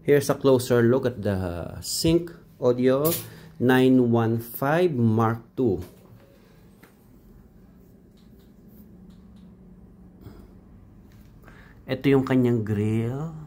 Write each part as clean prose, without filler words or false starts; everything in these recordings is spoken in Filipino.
Here's a closer look at the Sync Audio 915 Mark II. Ito yung kanyang grill.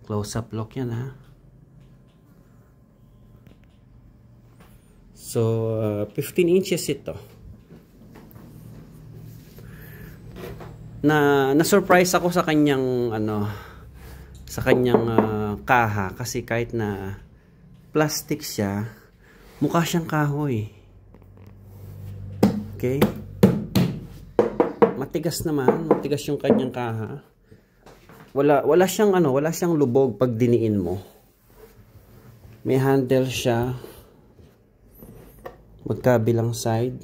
Close-up look yan, ha. So, 15 inches ito. Na-surprise ako sa kanyang kaha kasi kahit na plastic siya, mukha siyang kahoy. Okay? Matigas naman, matigas yung kanyang kaha. Wala siyang lubog pag diniin mo. May handle siya. Magkabilang side.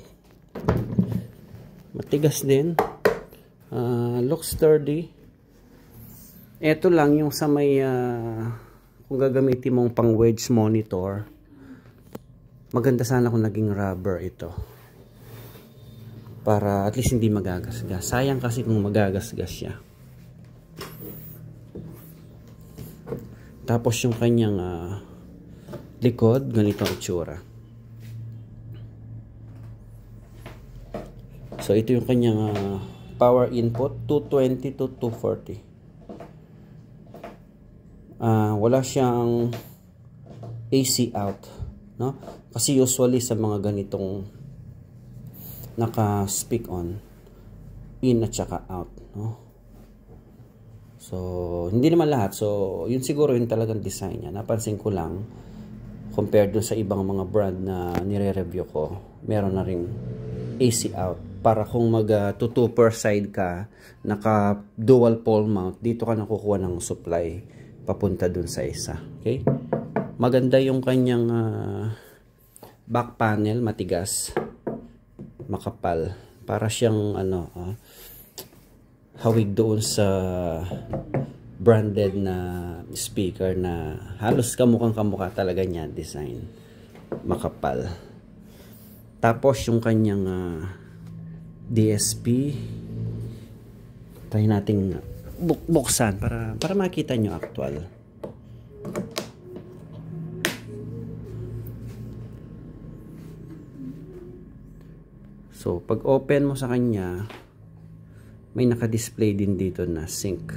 Matigas din. Looks sturdy. Ito lang yung sa may kung gagamitin mong pang wedge monitor, maganda sana kung naging rubber ito para at least hindi magagasgas. Sayang kasi kung magagasgas siya. Tapos yung kanyang likod, ganito ang itsura. So ito yung kanyang power input, 220 to 240. Wala siyang AC out, no? Kasi usually sa mga ganitong naka-speak on, in at saka out, no? So hindi naman lahat. So yun siguro yung talagang design niya. Napansin ko lang compared dun sa ibang mga brand na nire-review ko, meron na ring AC out. Para kung mag-2 per side ka, naka dual pole mount, dito ka nakukuha ng supply papunta dun sa isa. Okay? Maganda yung kanyang back panel, matigas, makapal. Para siyang hawig doon sa branded na speaker na halos kamukhang kamukha talaga niya design. Makapal. Tapos yung kanyang DSP, try nating buksan para makita nyo actual. So pag open mo sa kanya, may naka-display din dito na sync.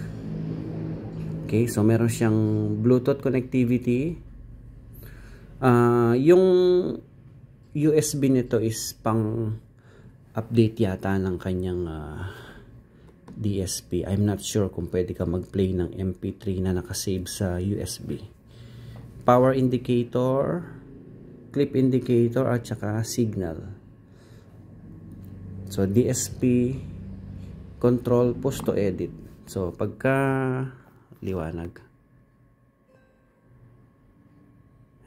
Okay, so meron siyang Bluetooth connectivity. Yung USB nito is pang update yata ng kanyang DSP. I'm not sure kung pwede ka mag-play ng MP3 na nakasave sa USB. Power indicator, clip indicator, at saka signal. So DSP, control, push to edit. So pagka liwanag.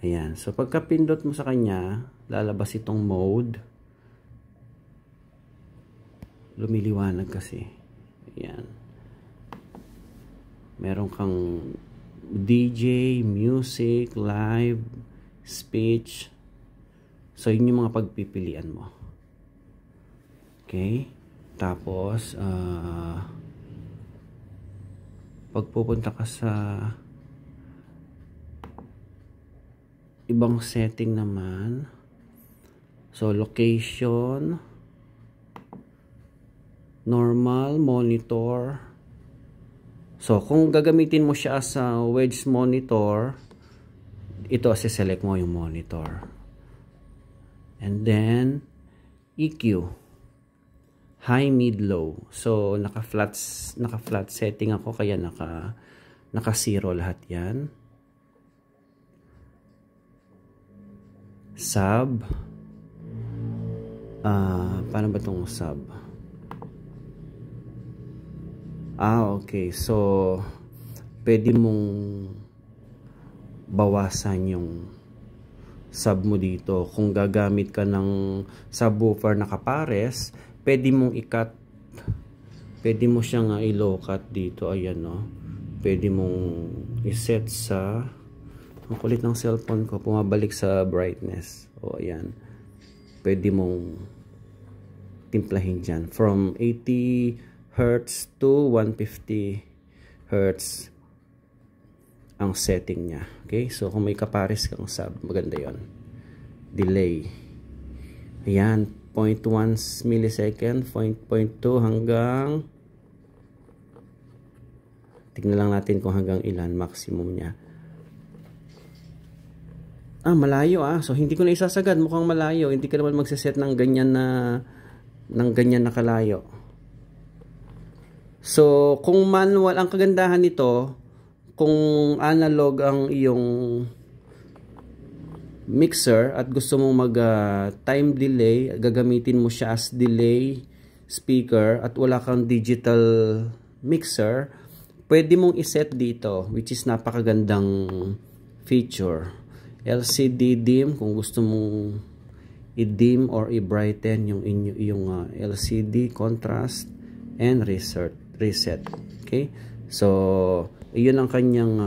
Ayan. So pagka pindot mo sa kanya, lalabas itong mode. Lumiliwanag kasi. Ayan. Meron kang DJ, music, live, speech. So, yun yung mga pagpipilian mo. Okay? Tapos, pagpupunta ka sa ibang setting naman. So, location, normal, monitor. So, kung gagamitin mo siya sa wedge monitor, ito select mo yung monitor. And then, EQ. High, mid, low. So, naka-flat setting ako, kaya naka-zero lahat yan. Sub. Paano ba itong sub? Okay. So, pwede mong bawasan yung sub mo dito. Kung gagamit ka ng subwoofer na kapares, pwede mong i-cut. Pwede mo siyang i-low cut dito. Ayan, no? Pwede mong i-set sa... Ang kulit ng cellphone ko, pumabalik sa brightness. O, ayan. Pwede mong timplahin dyan. From 80 Hz to 150 Hz ang setting niya. Okay? So, kung may kapares kang sub, maganda yon. Delay. Ayan, 0.1 millisecond, 0.2 hanggang, tignan lang natin kung hanggang ilan maximum niya. Malayo So, hindi ko na isasagad. Mukhang malayo. Hindi ka naman magsiset ng ganyan na kalayo. So, kung manual, ang kagandahan nito, kung analog ang iyong mixer at gusto mong mag time delay, gagamitin mo siya as delay speaker at wala kang digital mixer, pwede mong iset dito, which is napakagandang feature. LCD dim, kung gusto mong i-dim or i-brighten yung LCD, contrast and reset. Okay? So, iyon ang kanyang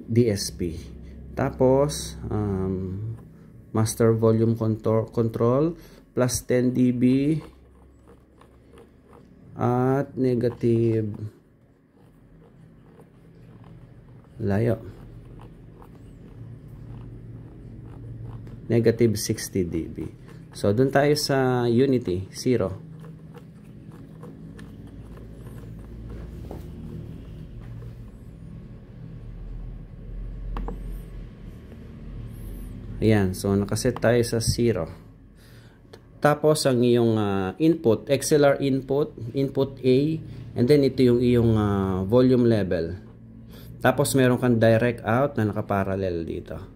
DSP. Tapos, master volume control plus 10 dB at negative layo. Negative 60 dB. So, dun tayo sa Unity, 0. Ayan. So, nakaset tayo sa 0. Tapos, ang iyong input, XLR input, input A, and then ito yung iyong volume level. Tapos, meron kang direct out na nakaparallel dito.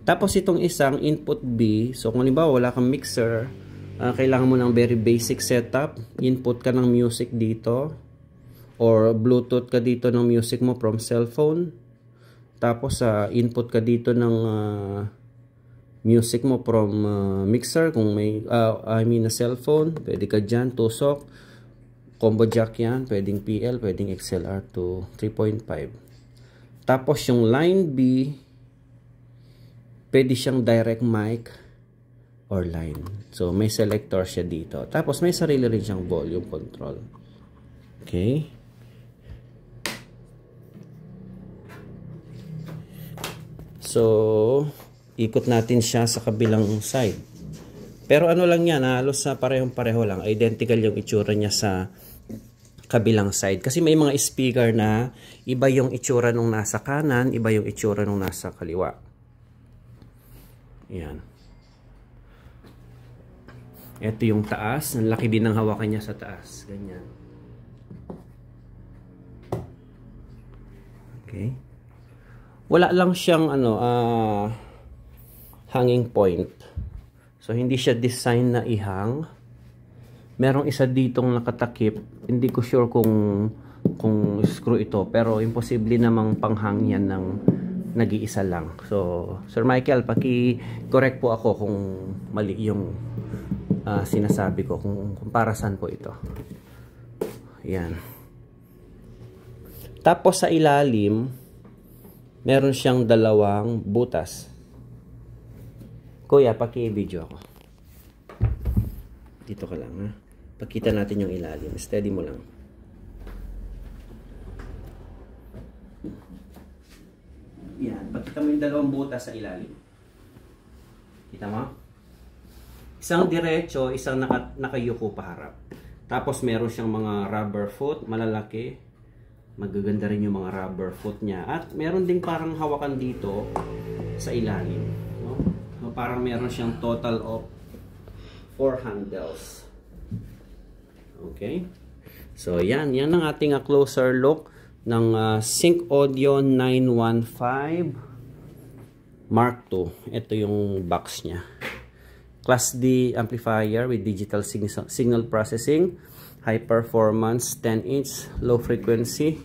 Tapos itong isang input B, so kung halimbawa wala kang mixer, kailangan mo ng very basic setup, input ka ng music dito, or Bluetooth ka dito ng music mo from cellphone. Tapos input ka dito ng music mo from mixer, kung may, na cellphone, pwede ka dyan, tusok, combo jack yan, pwedeng PL, pwedeng XLR to 3.5. Tapos yung line B, pwede siyang direct mic or line. So, may selector siya dito. Tapos, may sarili rin siyang volume control. Okay? So, ikot natin siya sa kabilang side. Pero ano lang yan, halos sa parehong-pareho lang. Identical yung itsura niya sa kabilang side. Kasi may mga speaker na iba yung itsura nung nasa kanan, iba yung itsura nung nasa kaliwa. Yan. Ito yung taas. Ang laki din ng hawakan niya sa taas. Ganyan. Okay. Wala lang siyang hanging point. So, hindi siya design na ihang. Merong isa ditong nakatakip. Hindi ko sure kung screw ito. Pero, imposible namang panghang yan ng nag-iisa lang. So, Sir Michael, paki-correct po ako kung mali yung sinasabi ko. Kung para saan po ito. Yan. Tapos sa ilalim, meron siyang dalawang butas. Kuya, paki-video ako. Dito ka lang, ha? Pakita natin yung ilalim. Steady mo lang. Yan. Pakita mo yung dalawang butas sa ilalim. Kita mo? Isang diretso, isang nakayuko paharap. Tapos meron siyang mga rubber foot, malalaki. Magaganda rin yung mga rubber foot niya. At meron ding parang hawakan dito sa ilalim. No? So, parang meron siyang total of 4 handles. Okay? So, yan. Yan ang ating closer look ng Sync Audio 915 Mark II. Ito yung box niya. Class D amplifier with digital signal processing, high performance, 10-inch, low frequency,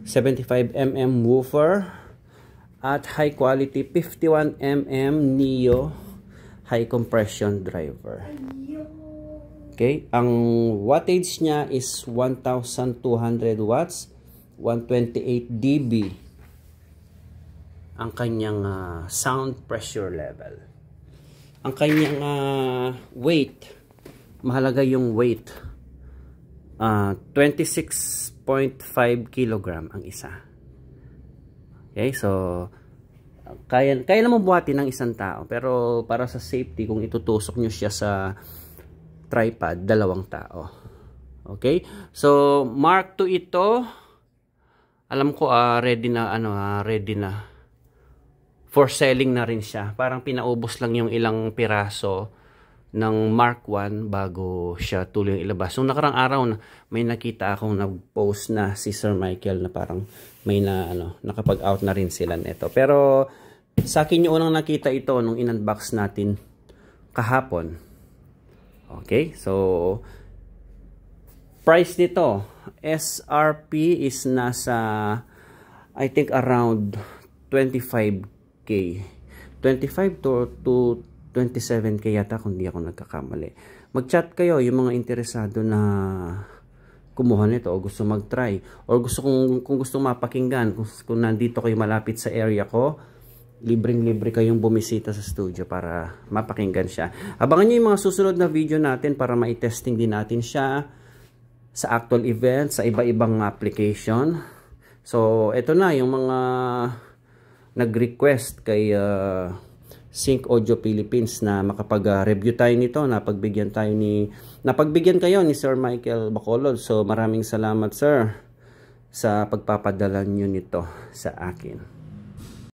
75mm woofer, at high quality 51mm Neo high compression driver. Okay, ang wattage niya is 1,200 watts, 128 dB ang kanyang sound pressure level. Ang kanyang weight, mahalaga yung weight. 26.5 kilogram ang isa. Okay, so kaya naman buhatin ng isang tao, pero para sa safety, kung itutusok nyo siya sa tripod, 2 tao. Okay, so Mark 2 ito. Alam ko ready na for selling na rin siya. Parang pinaubos lang yung ilang piraso ng Mark 1 bago siya tuloy ilabas. So nakarang araw may nakita akong nag-post na si Sir Michael na parang may nakapag-out na rin sila nito. Pero sa akin yung unang nakita ito nung in-unbox natin kahapon. Okay, so price nito, SRP is nasa I think around 25k. 25 to 27k yata kung di ako nagkakamali. Mag-chat kayo yung mga interesado na kumuha nito o gusto mag-try or kung gusto mapakinggan, kung nandito kayo malapit sa area ko, libreng-libre kayong bumisita sa studio para mapakinggan siya. Abangan niyo yung mga susunod na video natin para mai-testing din natin siya sa actual event, sa iba-ibang application. So, ito na yung mga nag-request kay Sync Audio Philippines na makapag-review tayo nito, napagbigyan kayo ni Sir Michael Bacolod. So maraming salamat sir sa pagpapadala nyo nito sa akin.